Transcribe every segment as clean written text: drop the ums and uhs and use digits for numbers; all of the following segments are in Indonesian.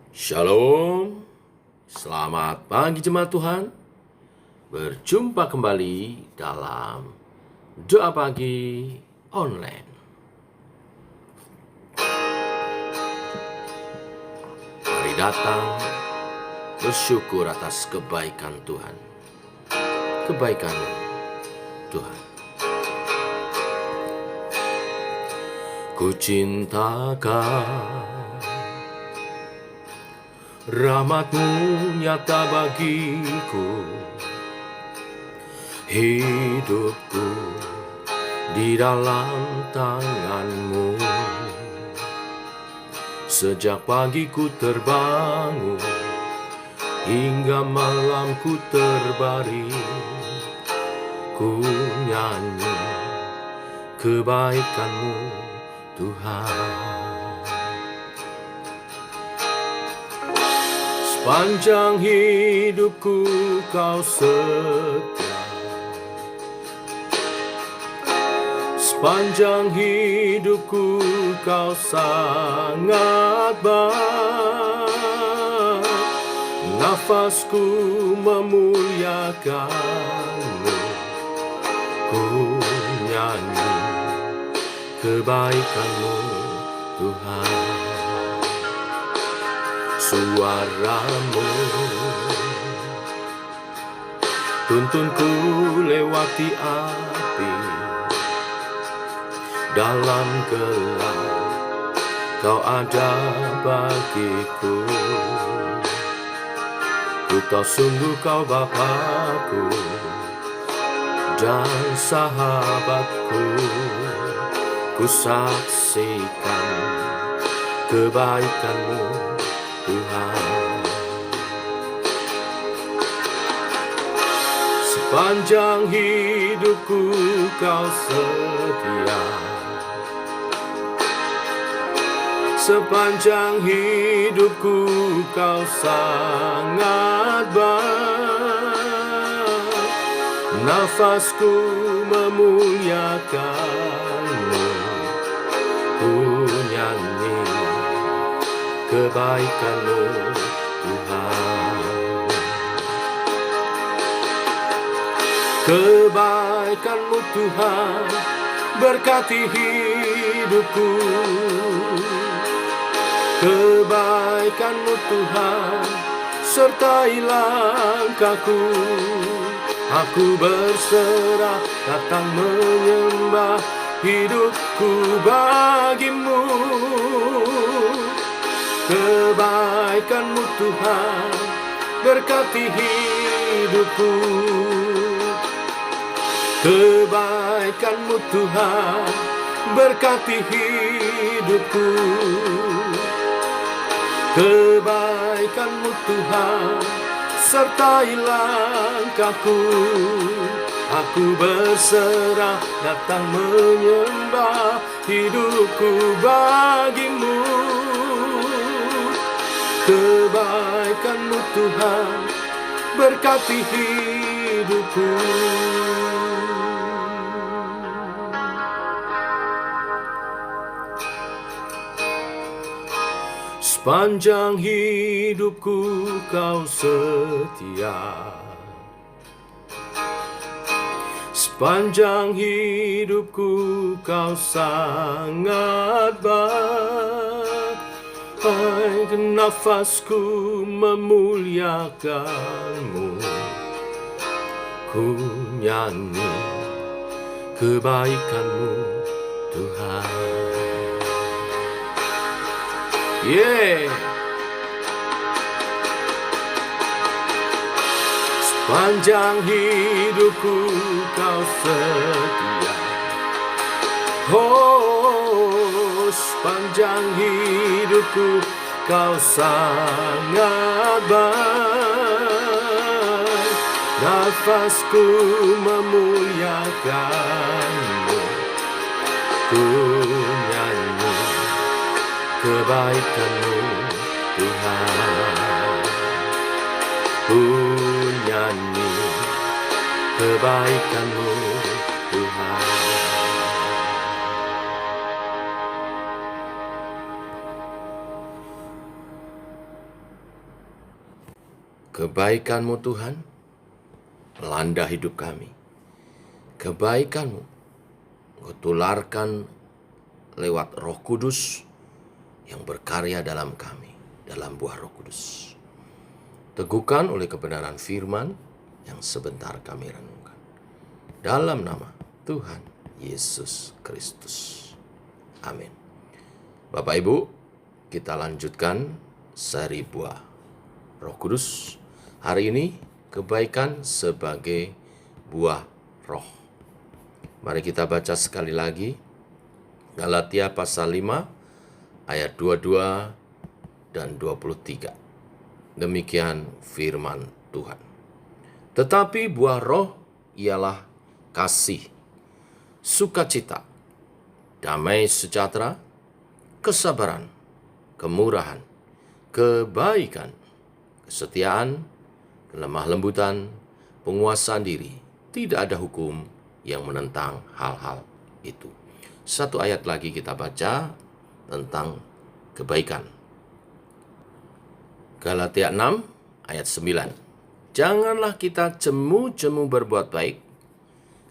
Shalom, selamat pagi jemaat Tuhan. Berjumpa kembali dalam doa pagi online. Mari datang bersyukur atas kebaikan Tuhan. Kebaikan Tuhan. Ku cintakan rahmat-Mu nyata bagiku, hidupku di dalam tangan-Mu. Sejak pagi ku terbangun hingga malam ku terbaring, ku nyanyi kebaikan-Mu Tuhan. Sepanjang hidupku Kau setia, sepanjang hidupku Kau sangat baik. Nafasku memuliakan-Mu, ku nyanyi kebaikan-Mu Tuhan. Suara-Mu tuntunku lewati api, dalam gelap Kau ada bagiku. Ku tahu sungguh Kau Bapa-Ku dan sahabatku. Ku saksikan kebaikan-Mu Tuhan. Sepanjang hidupku Kau setia, sepanjang hidupku Kau sangat baik. Nafasku memuliakan-Mu, ku nyanyi kebaikan-Mu Tuhan. Kebaikan-Mu Tuhan berkati hidupku. Kebaikan-Mu Tuhan sertai langkahku. Aku berserah datang menyembah, hidupku bagi-Mu. Kebaikan-Mu Tuhan berkati hidupku. Kebaikan-Mu Tuhan berkati hidupku. Kebaikan-Mu Tuhan sertai langkahku. Aku berserah datang menyembah, hidupku bagi-Mu. Kebaikan-Mu Tuhan berkati hidupku. Sepanjang hidupku Kau setia, sepanjang hidupku Kau sangat baik. Nafasku memuliakan-Mu, ku nyanyi kebaikan-Mu Tuhan. Sepanjang hidupku Kau setia, oh sepanjang hidupku Kau sangat baik. Nafasku memuliakan-Mu, ku nyanyi kebaikan-Mu Tuhan. Ku nyanyi kebaikan-Mu Tuhan. Kebaikan-Mu Tuhan melanda hidup kami. Kebaikan-Mu Engkau tularkan lewat Roh Kudus yang berkarya dalam kami, dalam buah Roh Kudus. Teguhkan oleh kebenaran firman yang sebentar kami renungkan. Dalam nama Tuhan Yesus Kristus. Amin. Bapak Ibu, kita lanjutkan seri buah Roh Kudus. Hari ini kebaikan sebagai buah roh. Mari kita baca sekali lagi Galatia pasal 5 ayat 22 dan 23. Demikian firman Tuhan. Tetapi buah roh ialah kasih, sukacita, damai sejahtera, kesabaran, kemurahan, kebaikan, kesetiaan, kelemah lembutan, penguasaan diri. Tidak ada hukum yang menentang hal-hal itu. Satu ayat lagi kita baca tentang kebaikan. Galatia 6 ayat 9. Janganlah kita jemu-jemu berbuat baik,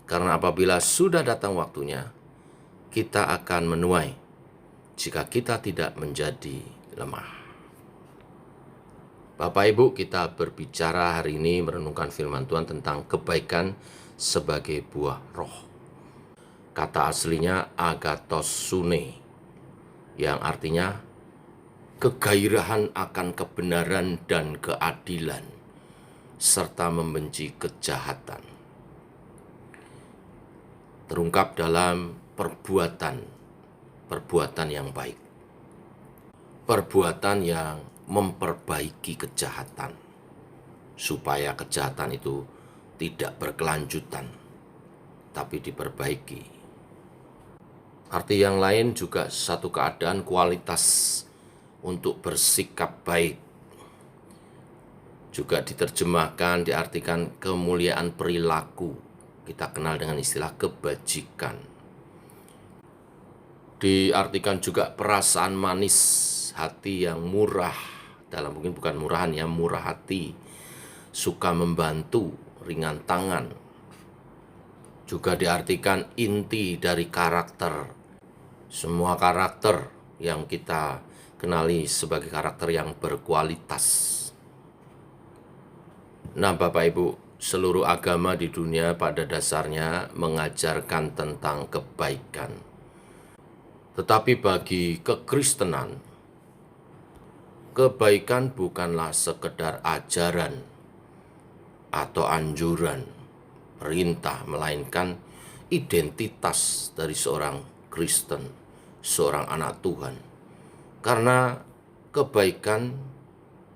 karena apabila sudah datang waktunya, kita akan menuai jika kita tidak menjadi lemah. Bapak Ibu, kita berbicara hari ini merenungkan firman Tuhan tentang kebaikan sebagai buah roh. Kata aslinya agathosune, yang artinya kegairahan akan kebenaran dan keadilan, serta membenci kejahatan. Terungkap dalam perbuatan yang baik. Perbuatan yang memperbaiki kejahatan, supaya kejahatan itu tidak berkelanjutan, tapi diperbaiki. Arti yang lain juga satu keadaan kualitas untuk bersikap baik. Juga diterjemahkan, diartikan kemuliaan perilaku. Kita kenal dengan istilah kebajikan. Diartikan juga perasaan manis, hati yang murah. Dalam mungkin bukan murahan ya, murah hati, suka membantu, ringan tangan. Juga diartikan inti dari karakter. Semua karakter yang kita kenali sebagai karakter yang berkualitas. Nah, Bapak Ibu, seluruh agama di dunia pada dasarnya mengajarkan tentang kebaikan. Tetapi bagi kekristenan, kebaikan bukanlah sekedar ajaran atau anjuran, perintah, melainkan identitas dari seorang Kristen, seorang anak Tuhan. Karena kebaikan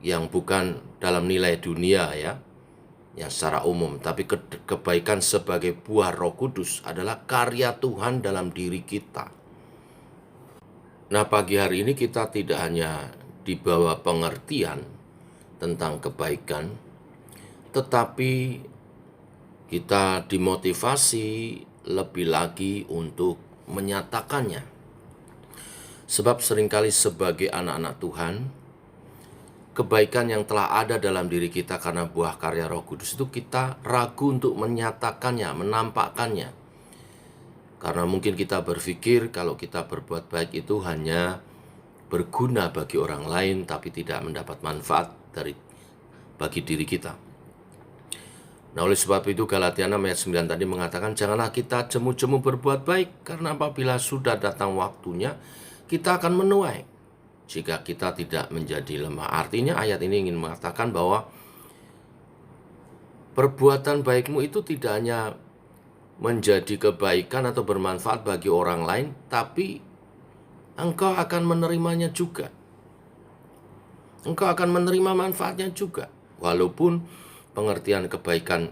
yang bukan dalam nilai dunia yang secara umum, tapi kebaikan sebagai buah Roh Kudus adalah karya Tuhan dalam diri kita. Nah, pagi hari ini kita tidak hanya dibawa pengertian tentang kebaikan, tetapi kita dimotivasi lebih lagi untuk menyatakannya. Sebab seringkali sebagai anak-anak Tuhan, kebaikan yang telah ada dalam diri kita karena buah karya Roh Kudus itu kita ragu untuk menyatakannya, menampakkannya. Karena mungkin kita berpikir kalau kita berbuat baik itu hanya berguna bagi orang lain, tapi tidak mendapat manfaat bagi diri kita. Nah, oleh sebab itu Galatia 6 ayat 9 tadi mengatakan, janganlah kita jemu-jemu berbuat baik, karena apabila sudah datang waktunya, kita akan menuai jika kita tidak menjadi lemah. Artinya ayat ini ingin mengatakan bahwa perbuatan baikmu itu tidak hanya menjadi kebaikan atau bermanfaat bagi orang lain, tapi engkau akan menerimanya juga. Engkau akan menerima manfaatnya juga. Walaupun pengertian kebaikan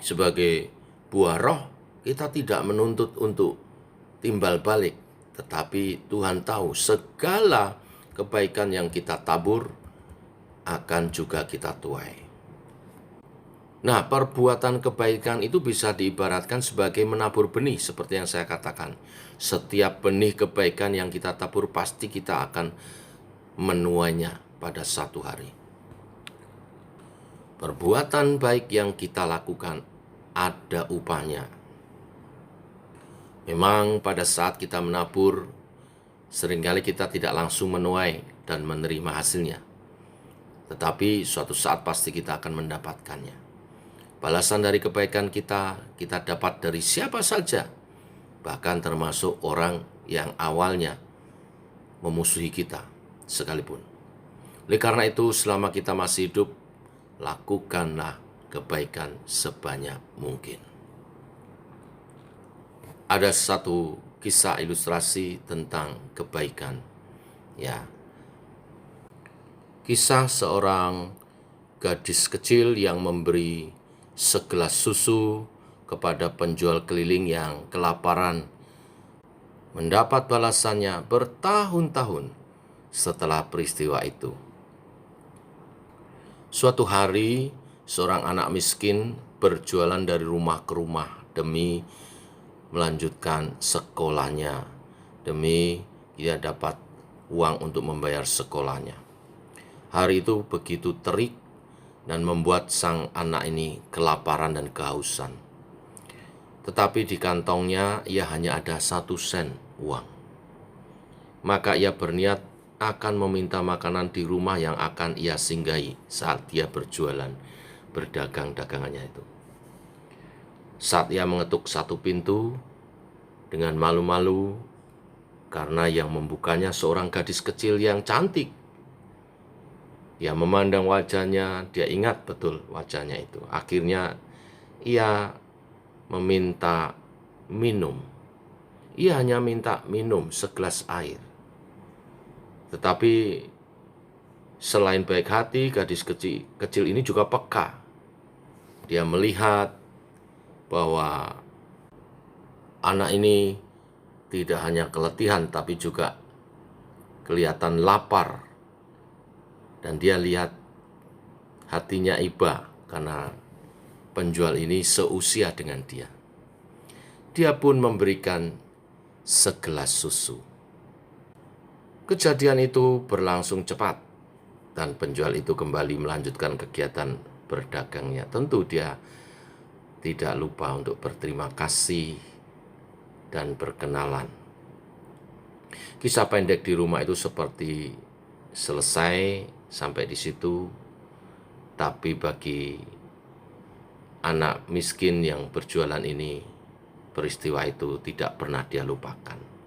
sebagai buah roh, kita tidak menuntut untuk timbal balik. Tetapi Tuhan tahu segala kebaikan yang kita tabur akan juga kita tuai. Nah, perbuatan kebaikan itu bisa diibaratkan sebagai menabur benih, seperti yang saya katakan. Setiap benih kebaikan yang kita tabur pasti kita akan menuainya pada satu hari. Perbuatan baik yang kita lakukan ada upahnya. Memang pada saat kita menabur, seringkali kita tidak langsung menuai dan menerima hasilnya. Tetapi suatu saat pasti kita akan mendapatkannya. Balasan dari kebaikan kita dapat dari siapa saja, bahkan termasuk orang yang awalnya memusuhi kita sekalipun. Oleh karena itu, selama kita masih hidup, lakukanlah kebaikan sebanyak mungkin. Ada satu kisah ilustrasi tentang kebaikan. Ya, kisah seorang gadis kecil yang memberi segelas susu kepada penjual keliling yang kelaparan, mendapat balasannya bertahun-tahun setelah peristiwa itu. Suatu hari, seorang anak miskin berjualan dari rumah ke rumah demi melanjutkan sekolahnya, demi dia dapat uang untuk membayar sekolahnya. Hari itu begitu terik dan membuat sang anak ini kelaparan dan kehausan. Tetapi di kantongnya ia hanya ada 1 sen uang. Maka ia berniat akan meminta makanan di rumah yang akan ia singgahi saat dia berjualan, berdagang dagangannya itu. Saat ia mengetuk satu pintu, dengan malu-malu karena yang membukanya seorang gadis kecil yang cantik. Ia memandang wajahnya, dia ingat betul wajahnya itu. Akhirnya ia meminta minum. Ia hanya minta minum segelas air. Tetapi selain baik hati, gadis kecil ini juga peka. Dia melihat bahwa anak ini tidak hanya keletihan, tapi juga kelihatan lapar. Dan dia lihat hatinya iba karena penjual ini seusia dengan dia. Dia pun memberikan segelas susu. Kejadian itu berlangsung cepat dan penjual itu kembali melanjutkan kegiatan berdagangnya. Tentu dia tidak lupa untuk berterima kasih dan berkenalan. Kisah pendek di rumah itu seperti selesai sampai di situ, tapi bagi anak miskin yang berjualan ini, peristiwa itu tidak pernah dia lupakan.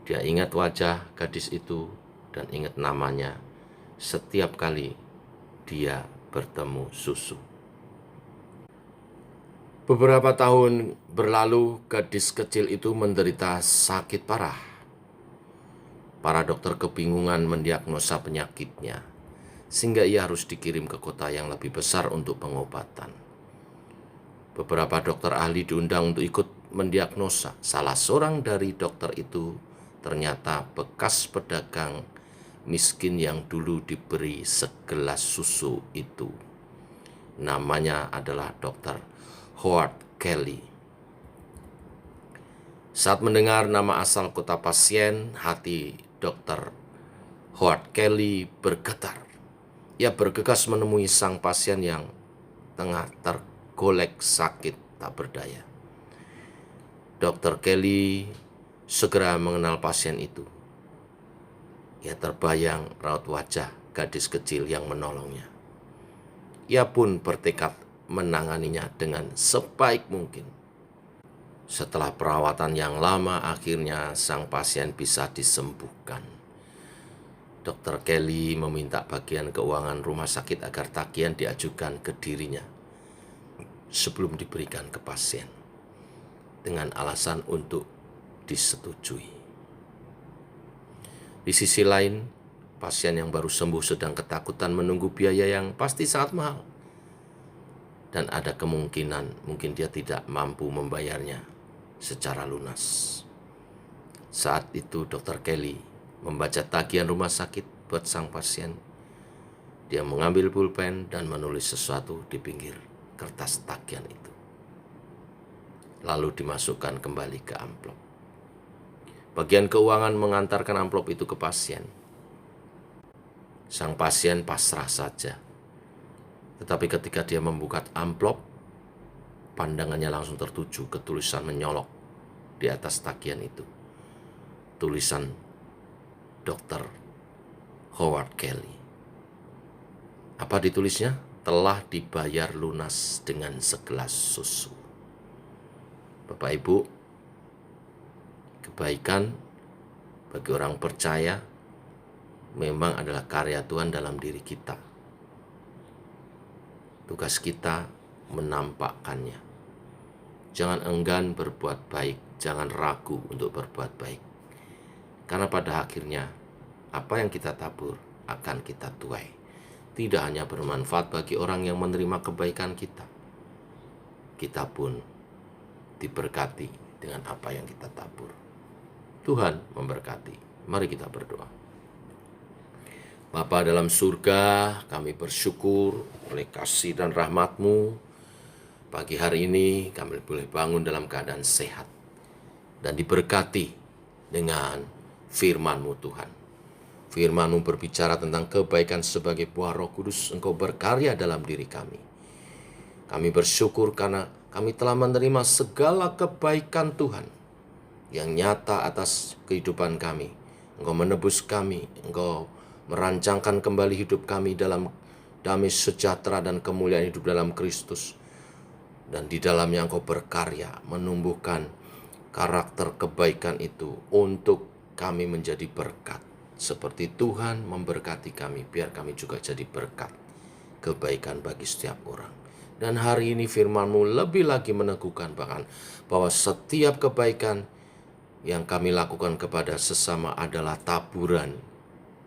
Dia ingat wajah gadis itu dan ingat namanya setiap kali dia bertemu susu. Beberapa tahun berlalu, gadis kecil itu menderita sakit parah. Para dokter kebingungan mendiagnosa penyakitnya, sehingga ia harus dikirim ke kota yang lebih besar untuk pengobatan. Beberapa dokter ahli diundang untuk ikut mendiagnosa. Salah seorang dari dokter itu ternyata bekas pedagang miskin yang dulu diberi segelas susu itu. Namanya adalah Dr. Howard Kelly. Saat mendengar nama asal kota pasien, hati Dr. Howard Kelly bergetar. Ia bergegas menemui sang pasien yang tengah tergolek sakit tak berdaya. Dr. Kelly segera mengenal pasien itu. Ia terbayang raut wajah gadis kecil yang menolongnya. Ia pun bertekad menanganinya dengan sebaik mungkin. Setelah perawatan yang lama, akhirnya sang pasien bisa disembuhkan. Dr. Kelly meminta bagian keuangan rumah sakit agar tagihan diajukan ke dirinya sebelum diberikan ke pasien, dengan alasan untuk disetujui. Di sisi lain, pasien yang baru sembuh sedang ketakutan menunggu biaya yang pasti sangat mahal. Dan ada kemungkinan mungkin dia tidak mampu membayarnya secara lunas. Saat itu Dr. Kelly membaca tagihan rumah sakit buat sang pasien. Dia mengambil pulpen dan menulis sesuatu di pinggir kertas tagihan itu. Lalu dimasukkan kembali ke amplop. Bagian keuangan mengantarkan amplop itu ke pasien. Sang pasien pasrah saja. Tetapi ketika dia membuka amplop, pandangannya langsung tertuju ke tulisan menyolok di atas tagihan itu. Tulisan Dr. Howard Kelly. Apa ditulisnya? Telah dibayar lunas dengan segelas susu. Bapak Ibu, kebaikan bagi orang percaya memang adalah karya Tuhan dalam diri kita. Tugas kita menampakkannya. Jangan enggan berbuat baik, jangan ragu untuk berbuat baik. Karena pada akhirnya, apa yang kita tabur akan kita tuai. Tidak hanya bermanfaat bagi orang yang menerima kebaikan kita. Kita pun diberkati dengan apa yang kita tabur. Tuhan memberkati. Mari kita berdoa. Bapa dalam surga, kami bersyukur oleh kasih dan rahmat-Mu. Pagi hari ini kami boleh bangun dalam keadaan sehat dan diberkati dengan firman-Mu Tuhan. Firman-Mu berbicara tentang kebaikan sebagai buah Roh Kudus. Engkau berkarya dalam diri kami. Kami bersyukur karena kami telah menerima segala kebaikan Tuhan yang nyata atas kehidupan kami. Engkau menebus kami, Engkau merancangkan kembali hidup kami dalam damai sejahtera dan kemuliaan hidup dalam Kristus. Dan di dalamnya Engkau berkarya menumbuhkan karakter kebaikan itu untuk kami menjadi berkat. Seperti Tuhan memberkati kami, biar kami juga jadi berkat kebaikan bagi setiap orang. Dan hari ini firman-Mu lebih lagi meneguhkan bahwa setiap kebaikan yang kami lakukan kepada sesama adalah taburan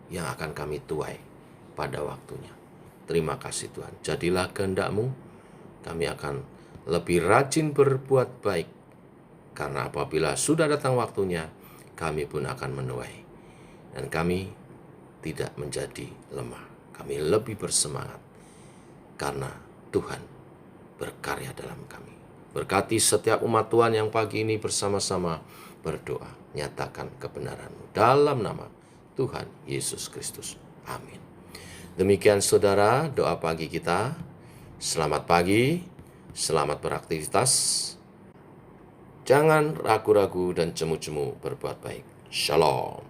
yang akan kami tuai pada waktunya. Terima kasih Tuhan. Jadilah kehendak-Mu, kami akan lebih rajin berbuat baik. Karena apabila sudah datang waktunya, kami pun akan menuai. Dan kami tidak menjadi lemah. Kami lebih bersemangat. Karena Tuhan berkarya dalam kami. Berkati setiap umat Tuhan yang pagi ini bersama-sama berdoa. Nyatakan kebenaran-Mu dalam nama Tuhan Yesus Kristus. Amin. Demikian saudara, doa pagi kita. Selamat pagi, selamat beraktivitas. Jangan ragu-ragu dan cemu-cemu berbuat baik. Shalom.